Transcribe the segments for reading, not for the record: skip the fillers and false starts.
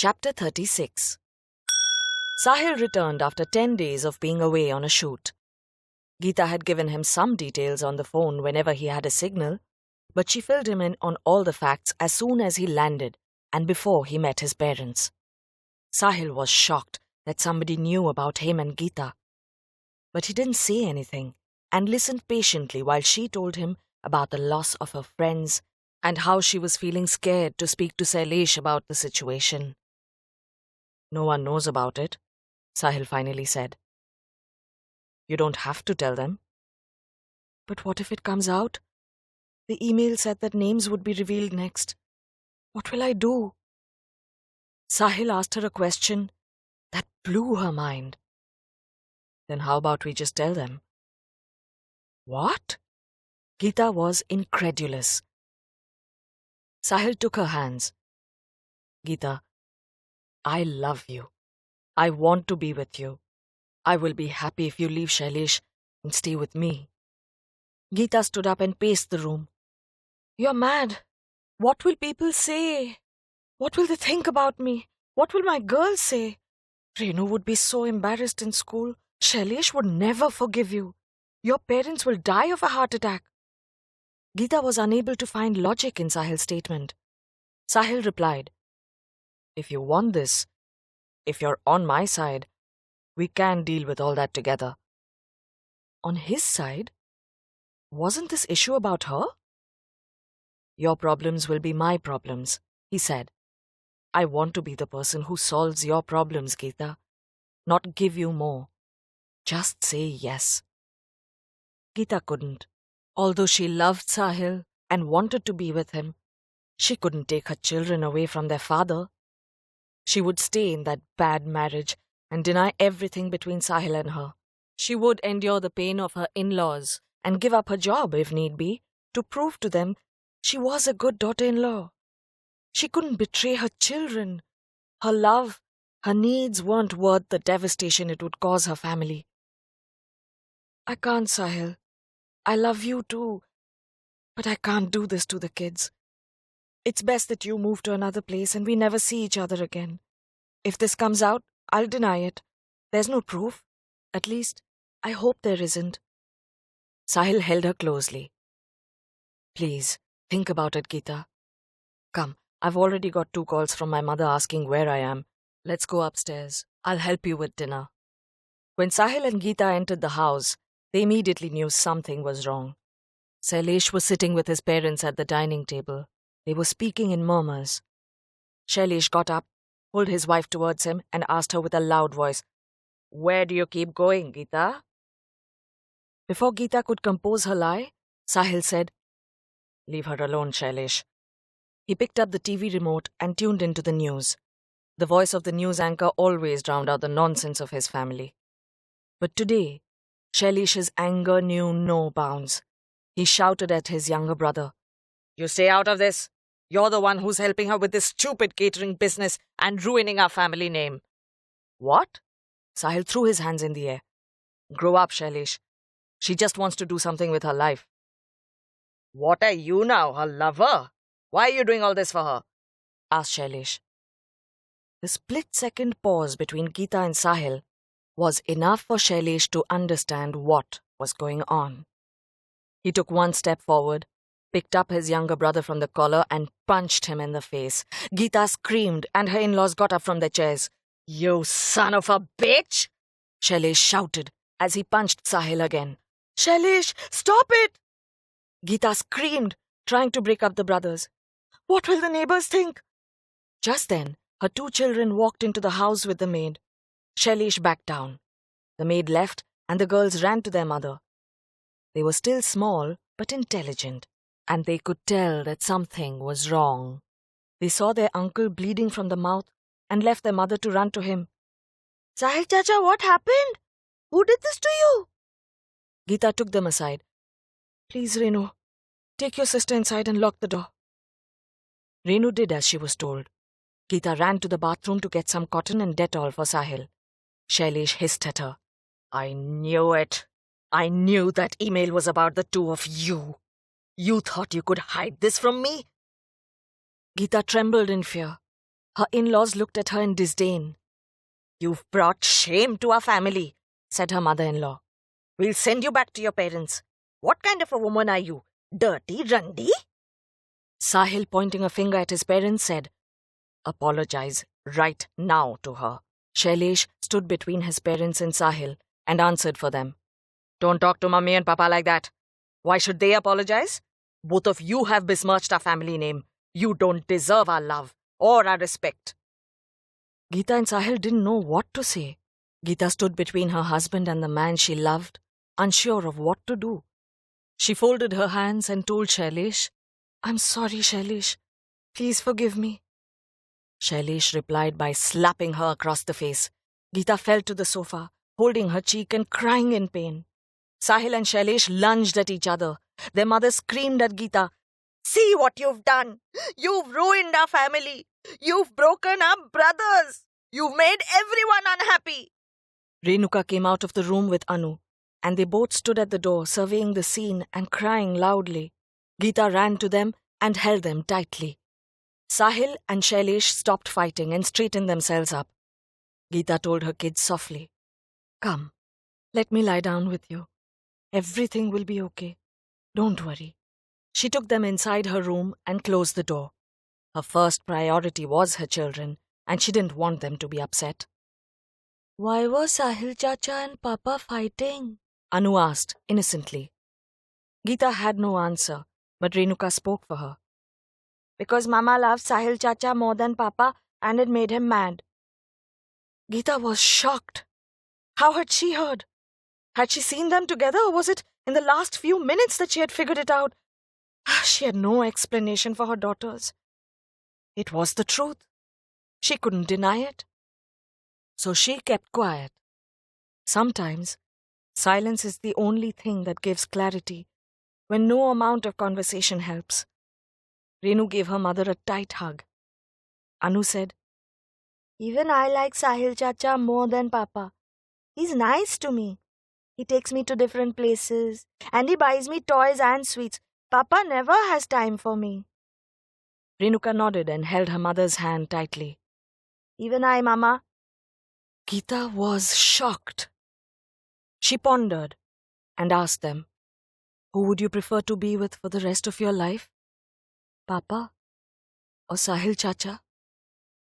Chapter 36. Sahil returned after 10 days of being away on a shoot. Geeta had given him some details on the phone whenever he had a signal, but she filled him in on all the facts as soon as he landed and before he met his parents. Sahil was shocked that somebody knew about him and Geeta. But he didn't say anything and listened patiently while she told him about the loss of her friends and how she was feeling scared to speak to Sailesh about the situation. "No one knows about it," Sahil finally said. "You don't have to tell them." "But what if it comes out? The email said that names would be revealed next. What will I do?" Sahil asked her a question that blew her mind. "Then how about we just tell them?" "What?" Geeta was incredulous. Sahil took her hands. "Geeta, I love you. I want to be with you. I will be happy if you leave Shailesh and stay with me." Geeta stood up and paced the room. "You're mad. What will people say? What will they think about me? What will my girls say? Renu would be so embarrassed in school. Shailesh would never forgive you. Your parents will die of a heart attack." Geeta was unable to find logic in Sahil's statement. Sahil replied, "If you want this, if you're on my side, we can deal with all that together." On his side? Wasn't this issue about her? "Your problems will be my problems," he said. "I want to be the person who solves your problems, Geeta, not give you more. Just say yes." Geeta couldn't. Although she loved Sahil and wanted to be with him, she couldn't take her children away from their father. She would stay in that bad marriage and deny everything between Sahil and her. She would endure the pain of her in-laws and give up her job if need be to prove to them she was a good daughter-in-law. She couldn't betray her children. Her love, her needs weren't worth the devastation it would cause her family. "I can't, Sahil. I love you too, but I can't do this to the kids. It's best that you move to another place and we never see each other again. If this comes out, I'll deny it. There's no proof. At least, I hope there isn't." Sahil held her closely. "Please, think about it, Geeta. Come, I've already got 2 calls from my mother asking where I am. Let's go upstairs. I'll help you with dinner." When Sahil and Geeta entered the house, they immediately knew something was wrong. Sailesh was sitting with his parents at the dining table. They were speaking in murmurs. Shailesh got up, pulled his wife towards him, and asked her with a loud voice, "Where do you keep going, Geeta?" Before Geeta could compose her lie, Sahil said, "Leave her alone, Shailesh." He picked up the TV remote and tuned into the news. The voice of the news anchor always drowned out the nonsense of his family. But today, Shailesh's anger knew no bounds. He shouted at his younger brother, "You stay out of this. You're the one who's helping her with this stupid catering business and ruining our family name." "What?" Sahil threw his hands in the air. "Grow up, Shailesh. She just wants to do something with her life." "What are you now, her lover? Why are you doing all this for her?" asked Shailesh. The split-second pause between Geeta and Sahil was enough for Shailesh to understand what was going on. He took 1 step forward, picked up his younger brother from the collar and punched him in the face. Geeta screamed and her in-laws got up from their chairs. "You son of a bitch!" Shailesh shouted as he punched Sahil again. "Shailesh, stop it!" Geeta screamed, trying to break up the brothers. "What will the neighbors think?" Just then, her 2 children walked into the house with the maid. Shailesh backed down. The maid left and the girls ran to their mother. They were still small but intelligent, and they could tell that something was wrong. They saw their uncle bleeding from the mouth and left their mother to run to him. "Sahil Chacha, what happened? Who did this to you?" Geeta took them aside. "Please, Renu, take your sister inside and lock the door." Renu did as she was told. Geeta ran to the bathroom to get some cotton and Dettol for Sahil. Shailesh hissed at her. "I knew it. I knew that email was about the 2 of you. You thought you could hide this from me?" Geeta trembled in fear. Her in-laws looked at her in disdain. "You've brought shame to our family," said her mother-in-law. "We'll send you back to your parents. What kind of a woman are you? Dirty Randi?" Sahil, pointing a finger at his parents, said, "Apologize right now to her." Shailesh stood between his parents and Sahil and answered for them. "Don't talk to Mummy and Papa like that. Why should they apologize? Both of you have besmirched our family name. You don't deserve our love or our respect." Geeta and Sahil didn't know what to say. Geeta stood between her husband and the man she loved, unsure of what to do. She folded her hands and told Shailesh, "I'm sorry, Shailesh. Please forgive me." Shailesh replied by slapping her across the face. Geeta fell to the sofa, holding her cheek and crying in pain. Sahil and Shailesh lunged at each other. Their mother screamed at Geeta, "See what you've done! You've ruined our family! You've broken our brothers! You've made everyone unhappy!" Renuka came out of the room with Anu, and they both stood at the door surveying the scene and crying loudly. Geeta ran to them and held them tightly. Sahil and Shailesh stopped fighting and straightened themselves up. Geeta told her kids softly, "Come, let me lie down with you. Everything will be okay. Don't worry." She took them inside her room and closed the door. Her first priority was her children, and she didn't want them to be upset. "Why were Sahil Chacha and Papa fighting?" Anu asked innocently. Geeta had no answer, but Renuka spoke for her. "Because Mama loved Sahil Chacha more than Papa, and it made him mad." Geeta was shocked. How had she heard? Had she seen them together, or was it in the last few minutes that she had figured it out? She had no explanation for her daughters. It was the truth. She couldn't deny it. So she kept quiet. Sometimes, silence is the only thing that gives clarity, when no amount of conversation helps. Renu gave her mother a tight hug. Anu said, "Even I like Sahil Chacha more than Papa. He's nice to me. He takes me to different places, and he buys me toys and sweets. Papa never has time for me." Renuka nodded and held her mother's hand tightly. "Even I, Mama." Geeta was shocked. She pondered and asked them, "Who would you prefer to be with for the rest of your life? Papa or Sahil Chacha?"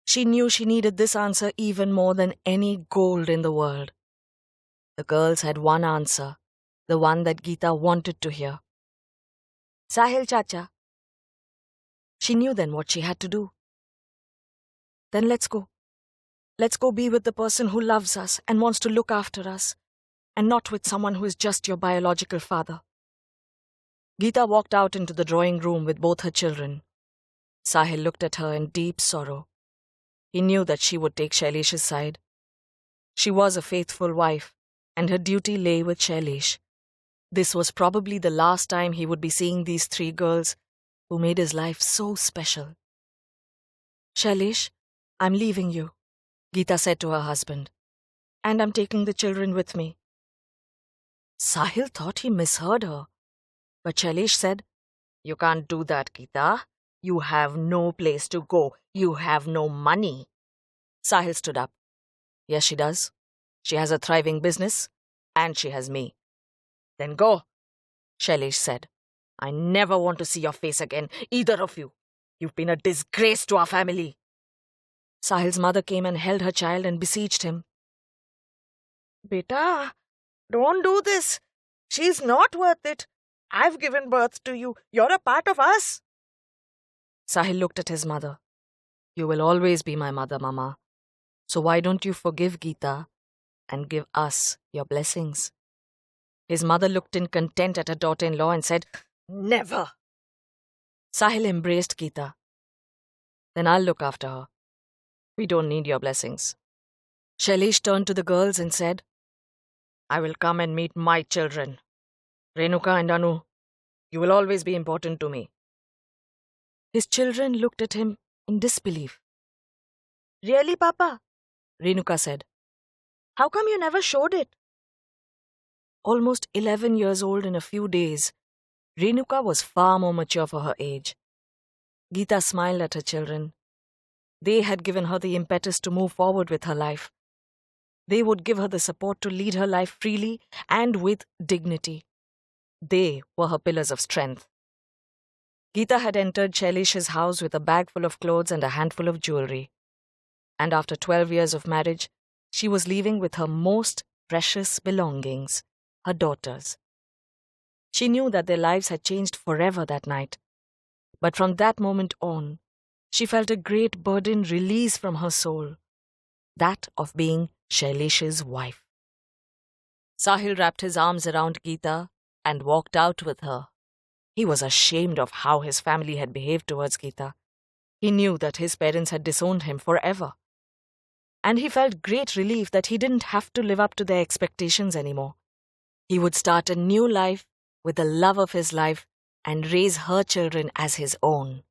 She knew she needed this answer even more than any gold in the world. The girls had one answer, the one that Geeta wanted to hear. "Sahil Chacha." She knew then what she had to do. "Then let's go. Let's go be with the person who loves us and wants to look after us, and not with someone who is just your biological father." Geeta walked out into the drawing room with both her children. Sahil looked at her in deep sorrow. He knew that she would take Shailesh's side. She was a faithful wife, and her duty lay with Shailesh. This was probably the last time he would be seeing these three girls who made his life so special. "Shailesh, I'm leaving you," Geeta said to her husband, "and I'm taking the children with me." Sahil thought he misheard her, but Shailesh said, "You can't do that, Geeta. You have no place to go. You have no money." Sahil stood up. "Yes, she does. She has a thriving business, and she has me." "Then go," Shailesh said. "I never want to see your face again, either of you. You've been a disgrace to our family." Sahil's mother came and held her child and beseeched him. "Beta, don't do this. She's not worth it. I've given birth to you. You're a part of us." Sahil looked at his mother. "You will always be my mother, Mama. So why don't you forgive Geeta and give us your blessings?" His mother looked in contempt at her daughter-in-law and said, "Never." Sahil embraced Geeta. "Then I'll look after her. We don't need your blessings." Shailesh turned to the girls and said, "I will come and meet my children. Renuka and Anu, you will always be important to me." His children looked at him in disbelief. "Really, Papa?" Renuka said. "How come you never showed it?" Almost 11 years old in a few days, Renuka was far more mature for her age. Geeta smiled at her children. They had given her the impetus to move forward with her life. They would give her the support to lead her life freely and with dignity. They were her pillars of strength. Geeta had entered Shailesh's house with a bag full of clothes and a handful of jewelry. And after 12 years of marriage, she was leaving with her most precious belongings, her daughters. She knew that their lives had changed forever that night. But from that moment on, she felt a great burden release from her soul, that of being Shailesh's wife. Sahil wrapped his arms around Geeta and walked out with her. He was ashamed of how his family had behaved towards Geeta. He knew that his parents had disowned him forever. And he felt great relief that he didn't have to live up to their expectations anymore. He would start a new life with the love of his life and raise her children as his own.